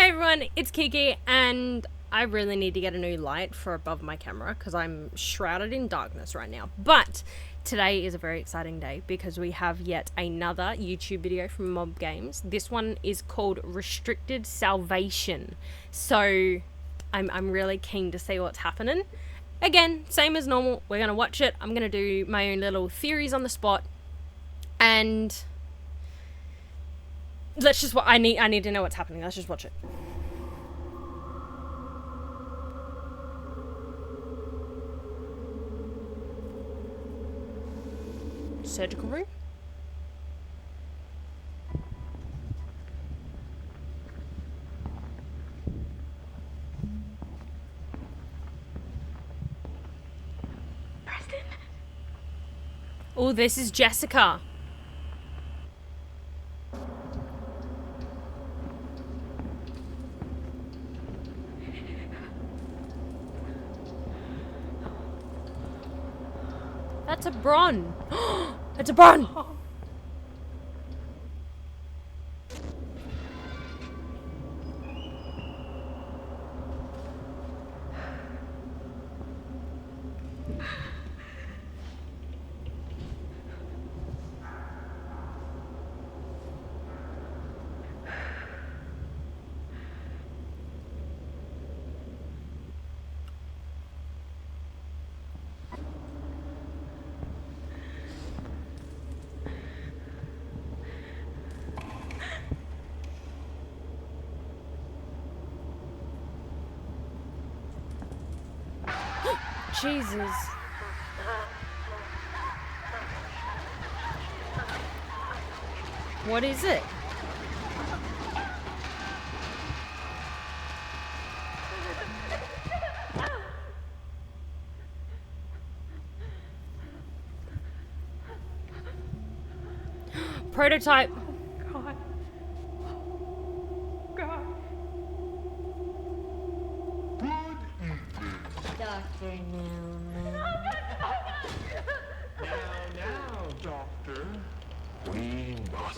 everyone, it's Kiki, and I really need to get a new light for above my camera because I'm shrouded in darkness right now. But today is a very exciting day because we have yet another YouTube video from Mob Games. This one is called Restricted Salvation. So I'm really keen to see what's happening. Again, same as normal, we're going to watch it. I'm going to do my own little theories on the spot. And let's just, I need to know what's happening. Let's just watch it. Surgical room. Preston? Oh, this is Jessica. That's a Bron. It's a Bron. Jesus. What is it? Prototype. God. God. Dr. Newman. Now, Doctor. We must.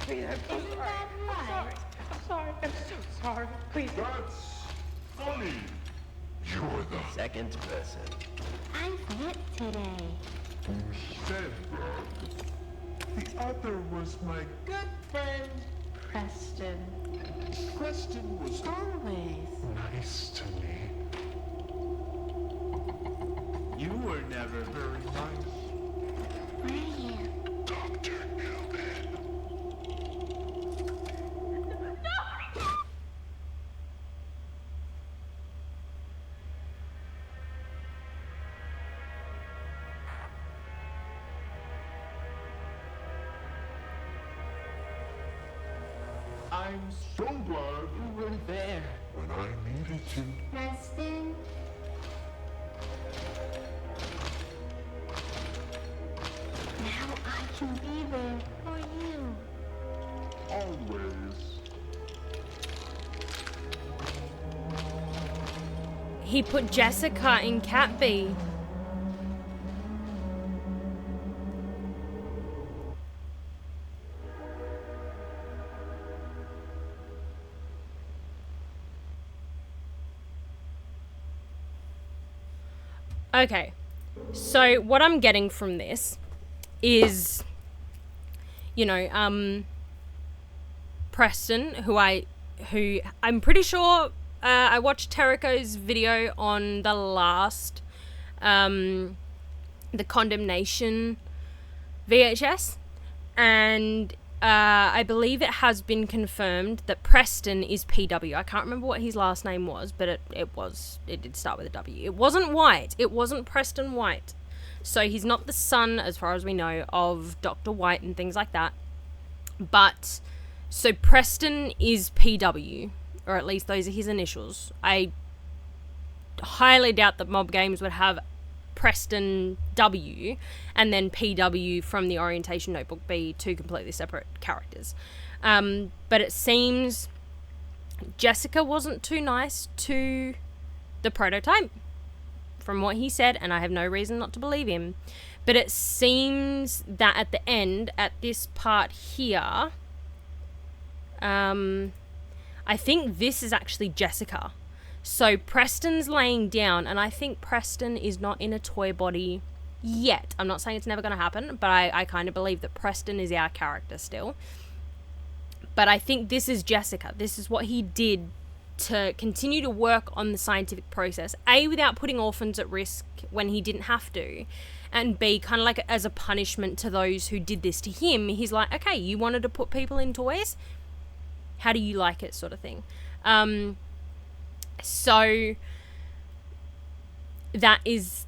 Please, I'm so Isn't sorry. that right? I'm sorry. I'm so sorry. Please. That's funny. You're the Second person. I'm fit today. said that. The other was my Good friend, Preston. Preston was Always. nice to me. You were never very nice. Were you? Dr. Newman. I'm so glad you were there when I needed you. Preston? Now I can be there for you. Always. He put Jessica in Catbee. Okay, so what I'm getting from this is, you know, Preston, who I'm pretty sure I watched Terrico's video on the last, the Condemnation VHS, and I believe it has been confirmed that Preston is PW. I can't remember what his last name was, but it did start with a W. It wasn't White. It wasn't Preston White. So he's not the son, as far as we know, of Dr. White and things like that. But, so Preston is PW, or at least those are his initials. I highly doubt that Mob Games would have Preston W and then PW from the orientation notebook be two completely separate characters. But it seems Jessica wasn't too nice to the prototype from what he said, and I have no reason not to believe him. But it seems that at the end, at this part here, I think this is actually Jessica. So Preston's laying down, and I think Preston is not in a toy body yet. I'm not saying it's never going to happen, but I kind of believe that Preston is our character still. But I think this is Jessica. This is what he did to continue to work on the scientific process. A, without putting orphans at risk when he didn't have to. And B, kind of like as a punishment to those who did this to him. He's like, okay, you wanted to put people in toys? How do you like it, sort of thing. So that is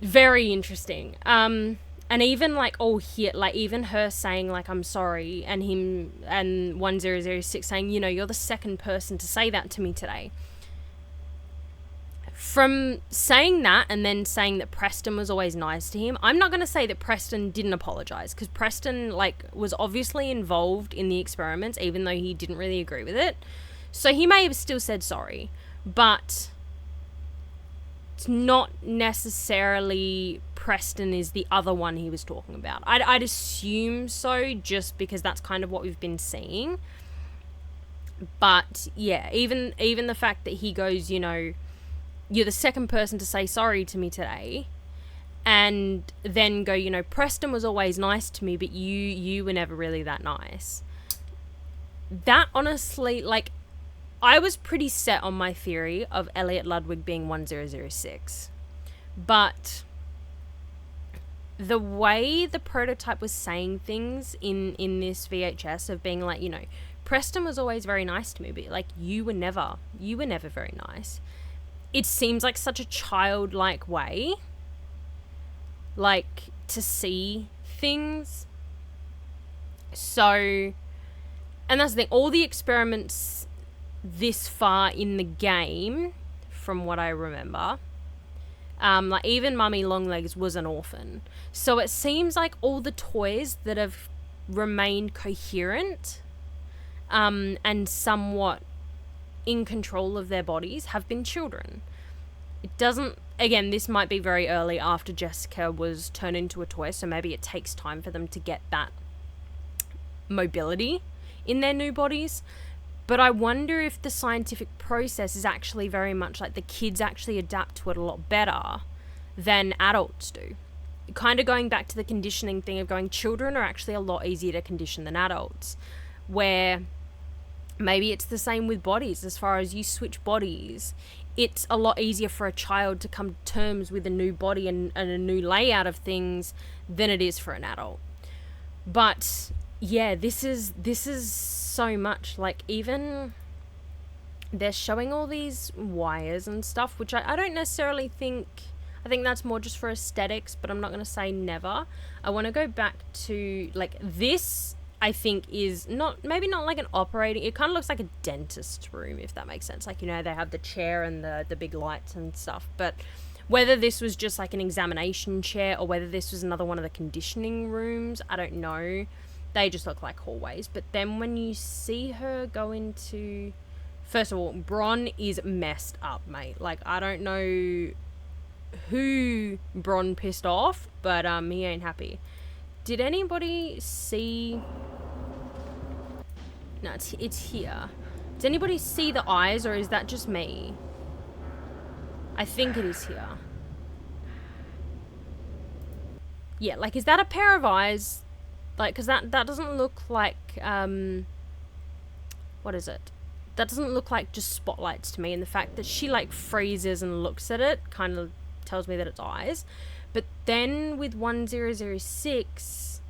very interesting. And even like all here, like even her saying like I'm sorry, and him and 1006 saying, you know, you're the second person to say that to me today. From saying that and then saying that Preston was always nice to him, I'm not going to say that Preston didn't apologize, because Preston like was obviously involved in the experiments, even though he didn't really agree with it. So he may have still said sorry, but it's not necessarily Preston is the other one he was talking about. I'd assume so, just because that's kind of what we've been seeing. But yeah, even the fact that he goes, you know, you're the second person to say sorry to me today, and then go, you know, Preston was always nice to me, but you were never really that nice. That honestly, like, I was pretty set on my theory of Elliot Ludwig being 1006. But the way the prototype was saying things in this VHS of being like, you know, Preston was always very nice to me, but like you were never very nice. It seems like such a childlike way, like, to see things. So, and that's the thing, all the experiments this far in the game, from what I remember, like even Mummy Longlegs was an orphan. So it seems like all the toys that have remained coherent, and somewhat in control of their bodies have been children. It doesn't, again, this might be very early after Jessica was turned into a toy, so maybe it takes time for them to get that mobility in their new bodies. But I wonder if the scientific process is actually very much like the kids actually adapt to it a lot better than adults do. Kind of going back to the conditioning thing of going, children are actually a lot easier to condition than adults, where maybe it's the same with bodies. As far as you switch bodies, it's a lot easier for a child to come to terms with a new body and a new layout of things than it is for an adult. But yeah, this is so much, like, even they're showing all these wires and stuff, which I don't necessarily think, I think that's more just for aesthetics, but I'm not going to say never. I want to go back to, like, this I think is maybe not like an operating, it kind of looks like a dentist's room, if that makes sense. Like, you know, they have the chair and the big lights and stuff, but whether this was just like an examination chair or whether this was another one of the conditioning rooms, I don't know. They just look like hallways. But then when you see her go into, first of all, Bron is messed up, mate. Like, I don't know who Bron pissed off, but he ain't happy. Did anybody see? No, it's here. Does anybody see the eyes, or is that just me? I think it is here. Yeah, like, is that a pair of eyes? Like, because that doesn't look like, what is it? That doesn't look like just spotlights to me, and the fact that she, like, freezes and looks at it kind of tells me that it's eyes. But then with 1006,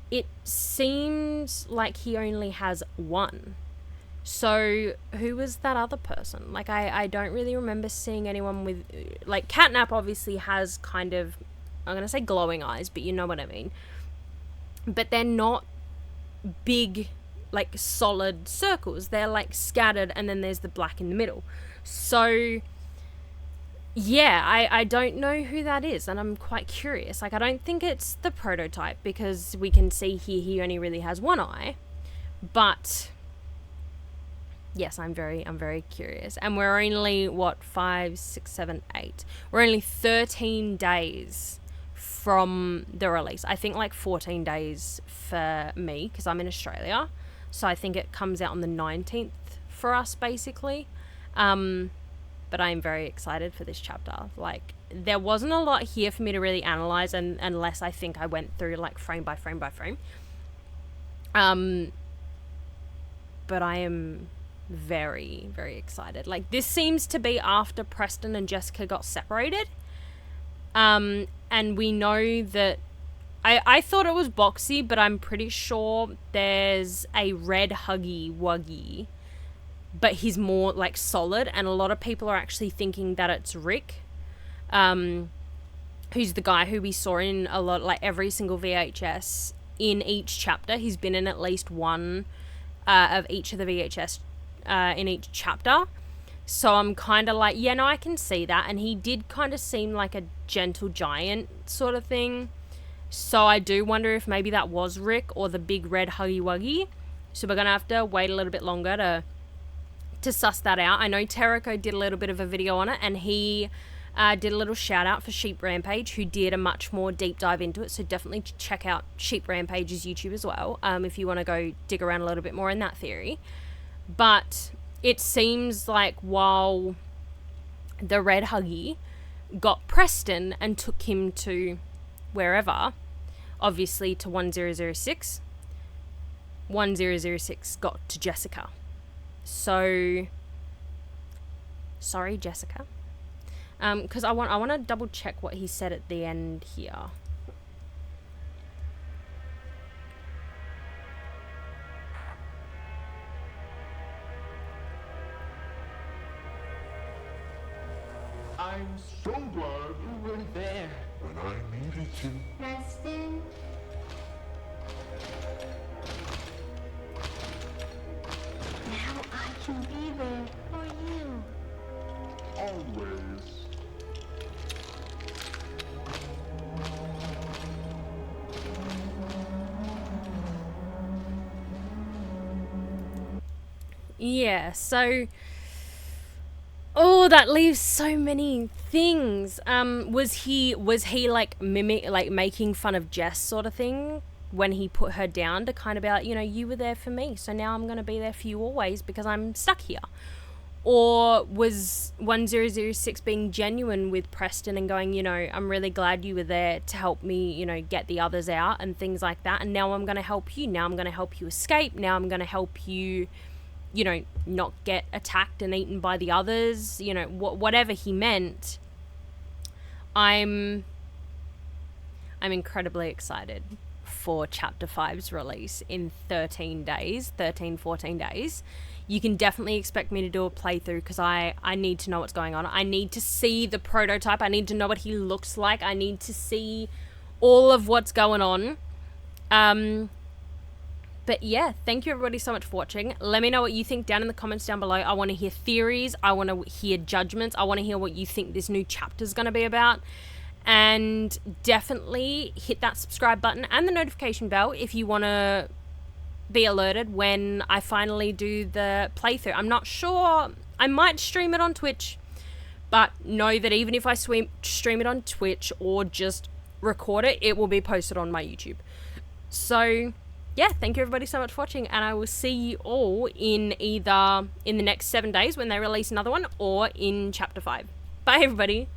it seems like he only has one. So who was that other person? Like, I don't really remember seeing anyone with, like, Catnap obviously has kind of, I'm going to say glowing eyes, but you know what I mean. But they're not big, like, solid circles. They're, like, scattered, and then there's the black in the middle. So, yeah, I don't know who that is, and I'm quite curious. Like, I don't think it's the prototype, because we can see here he only really has one eye. But yes, I'm very curious. And we're only, 5, 6, 7, 8. We're only 13 days from the release. I think like 14 days for me, because I'm in Australia. So I think it comes out on the 19th for us, basically. But I'm very excited for this chapter. Like, there wasn't a lot here for me to really analyze, and unless I think I went through like frame by frame by frame. But I am very, very excited. Like, this seems to be after Preston and Jessica got separated. And we know that I thought it was Boxy, but I'm pretty sure there's a red Huggy Wuggy, but he's more like solid, and a lot of people are actually thinking that it's Rick, who's the guy who we saw in a lot, like every single VHS in each chapter. He's been in at least one of each of the VHS in each chapter. So I'm kind of like, yeah, no, I can see that. And he did kind of seem like a gentle giant sort of thing. So I do wonder if maybe that was Rick or the big red Huggy Wuggy. So we're going to have to wait a little bit longer to suss that out. I know Terrico did a little bit of a video on it, and he did a little shout out for Sheep Rampage, who did a much more deep dive into it. So definitely check out Sheep Rampage's YouTube as well, if you want to go dig around a little bit more in that theory. But it seems like while the red Huggy got Preston and took him to wherever, obviously to 1006, 1006 got to Jessica. So, sorry, Jessica. Because I want to double check what he said at the end here. I'm so glad you were there when I needed you. Preston? Now I can be there for you. Always. Yeah, so... Oh, that leaves so many things. Was he like making fun of Jess sort of thing when he put her down to kind of be like, you know, you were there for me, so now I'm going to be there for you always because I'm stuck here? Or was 1006 being genuine with Preston and going, you know, I'm really glad you were there to help me, you know, get the others out and things like that, and now I'm going to help you. Now I'm going to help you escape. Now I'm going to help you, you know, not get attacked and eaten by the others, you know, whatever he meant. I'm incredibly excited for Chapter 5's release in 14 days. You can definitely expect me to do a playthrough because I need to know what's going on. I need to see the prototype. I need to know what he looks like. I need to see all of what's going on. But yeah, thank you everybody so much for watching. Let me know what you think down in the comments down below. I want to hear theories. I want to hear judgments. I want to hear what you think this new chapter is going to be about. And definitely hit that subscribe button and the notification bell if you want to be alerted when I finally do the playthrough. I'm not sure. I might stream it on Twitch. But know that even if I stream it on Twitch or just record it, it will be posted on my YouTube. So... yeah, thank you everybody so much for watching, and I will see you all in either in the next 7 days when they release another one or in Chapter 5. Bye everybody.